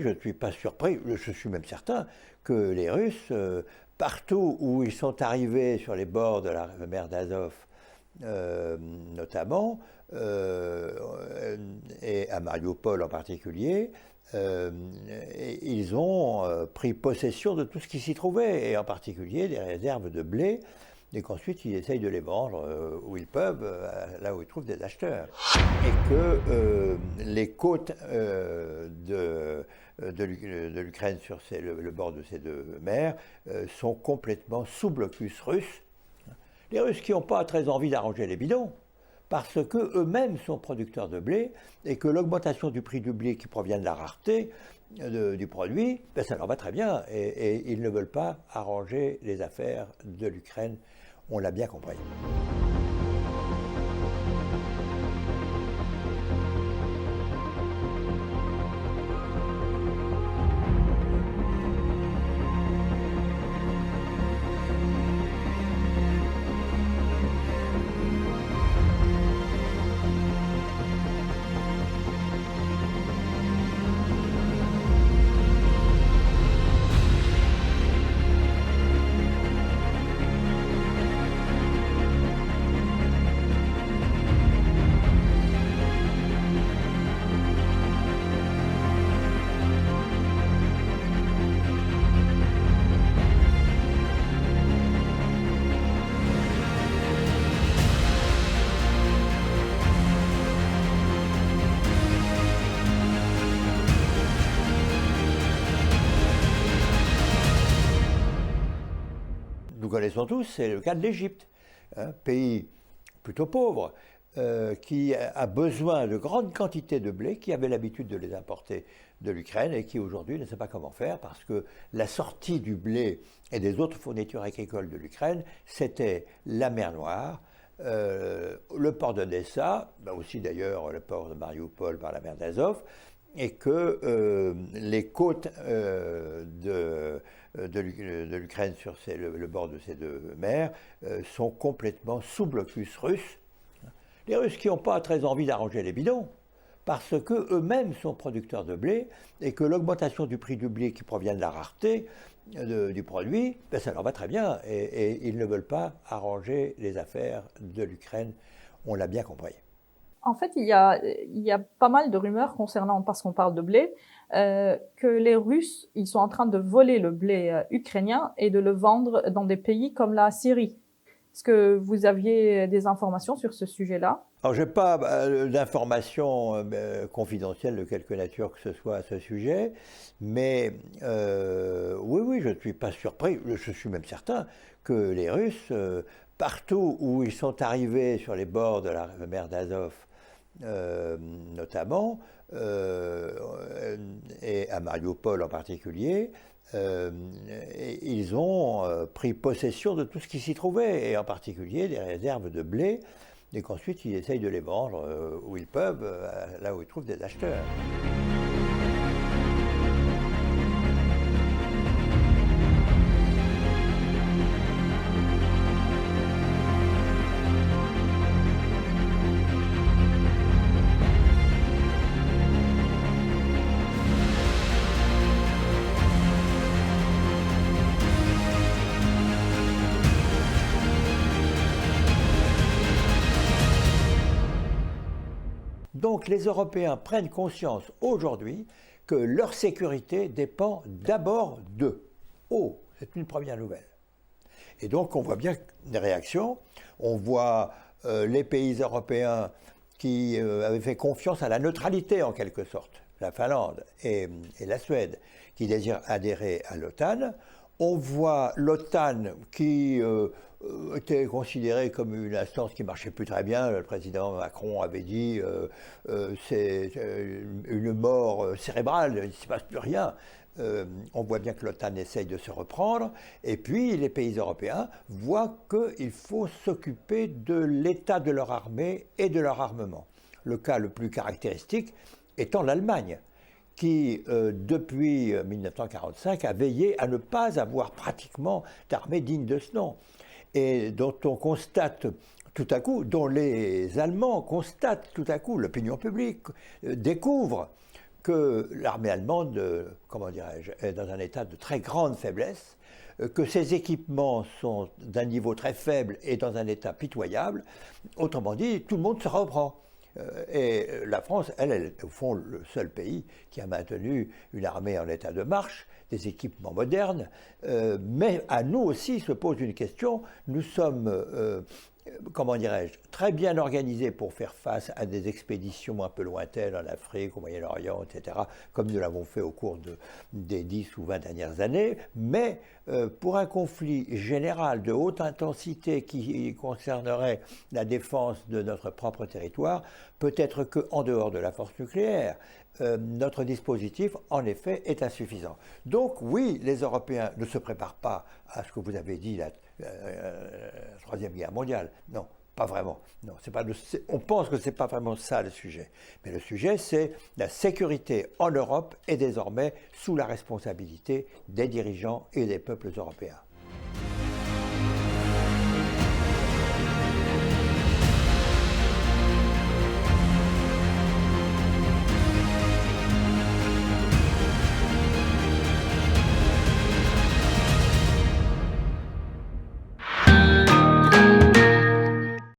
je ne suis pas surpris, je suis même certain que les Russes, partout où ils sont arrivés sur les bords de la mer d'Azov, notamment, et à Mariupol en particulier, ils ont pris possession de tout ce qui s'y trouvait, et en particulier des réserves de blé, et qu'ensuite ils essayent de les vendre où ils peuvent, là où ils trouvent des acheteurs. Et que les côtes de l'Ukraine sur le bord de ces deux mers sont complètement sous blocus russe. Les Russes qui n'ont pas très envie d'arranger les bidons, parce qu'eux-mêmes sont producteurs de blé et que l'augmentation du prix du blé qui provient de la rareté du produit, ben ça leur va très bien et ils ne veulent pas arranger les affaires de l'Ukraine, on l'a bien compris. Nous connaissons tous, c'est le cas de l'Égypte, un pays plutôt pauvre, qui a besoin de grandes quantités de blé, qui avait l'habitude de les importer de l'Ukraine et qui aujourd'hui ne sait pas comment faire parce que la sortie du blé et des autres fournitures agricoles de l'Ukraine, c'était la mer Noire, le port d'Odessa, aussi d'ailleurs le port de Mariupol par la mer d'Azov, et que les côtes de l'Ukraine sur le bord de ces deux mers sont complètement sous blocus russe. Les Russes qui n'ont pas très envie d'arranger les bidons, parce qu'eux-mêmes sont producteurs de blé et que l'augmentation du prix du blé qui provient de la rareté du produit, ben ça leur va très bien et ils ne veulent pas arranger les affaires de l'Ukraine, on l'a bien compris. En fait, il y a pas mal de rumeurs concernant, parce qu'on parle de blé, que les Russes, ils sont en train de voler le blé ukrainien et de le vendre dans des pays comme la Syrie. Est-ce que vous aviez des informations sur ce sujet-là? Alors, je n'ai pas d'informations confidentielles de quelque nature que ce soit à ce sujet, mais oui, je ne suis pas surpris, je suis même certain que les Russes, partout où ils sont arrivés sur les bords de la mer d'Azov, notamment, et à Mariupol en particulier, ils ont pris possession de tout ce qui s'y trouvait, et en particulier des réserves de blé, et qu'ensuite ils essayent de les vendre où ils peuvent, là où ils trouvent des acheteurs. Donc les Européens prennent conscience aujourd'hui que leur sécurité dépend d'abord d'eux. Oh, c'est une première nouvelle. Et donc on voit bien des réactions. On voit les pays européens qui avaient fait confiance à la neutralité en quelque sorte, la Finlande et la Suède, qui désirent adhérer à l'OTAN. On voit l'OTAN qui était considérée comme une instance qui ne marchait plus très bien. Le président Macron avait dit c'est une mort cérébrale, il ne se passe plus rien. On voit bien que l'OTAN essaye de se reprendre. Et puis les pays européens voient qu'il faut s'occuper de l'état de leur armée et de leur armement. Le cas le plus caractéristique étant l'Allemagne, qui, depuis 1945, a veillé à ne pas avoir pratiquement d'armée digne de ce nom, et dont on constate tout à coup, dont les Allemands constatent tout à coup, l'opinion publique découvre que l'armée allemande, comment dirais-je, est dans un état de très grande faiblesse, que ses équipements sont d'un niveau très faible et dans un état pitoyable. Autrement dit, tout le monde se reprend. Et la France, elle est au fond le seul pays qui a maintenu une armée en état de marche, des équipements modernes, mais à nous aussi se pose une question. Nous sommes, comment dirais-je, très bien organisés pour faire face à des expéditions un peu lointaines en Afrique, au Moyen-Orient, etc., comme nous l'avons fait au cours des 10 ou 20 dernières années, mais pour un conflit général de haute intensité qui concernerait la défense de notre propre territoire, peut-être qu'en dehors de la force nucléaire, notre dispositif, en effet, est insuffisant. Donc oui, les Européens ne se préparent pas à ce que vous avez dit, la Troisième Guerre mondiale. Non, pas vraiment. Non, on pense que ce n'est pas vraiment ça le sujet. Mais le sujet, c'est la sécurité en Europe est désormais sous la responsabilité des dirigeants et des peuples européens.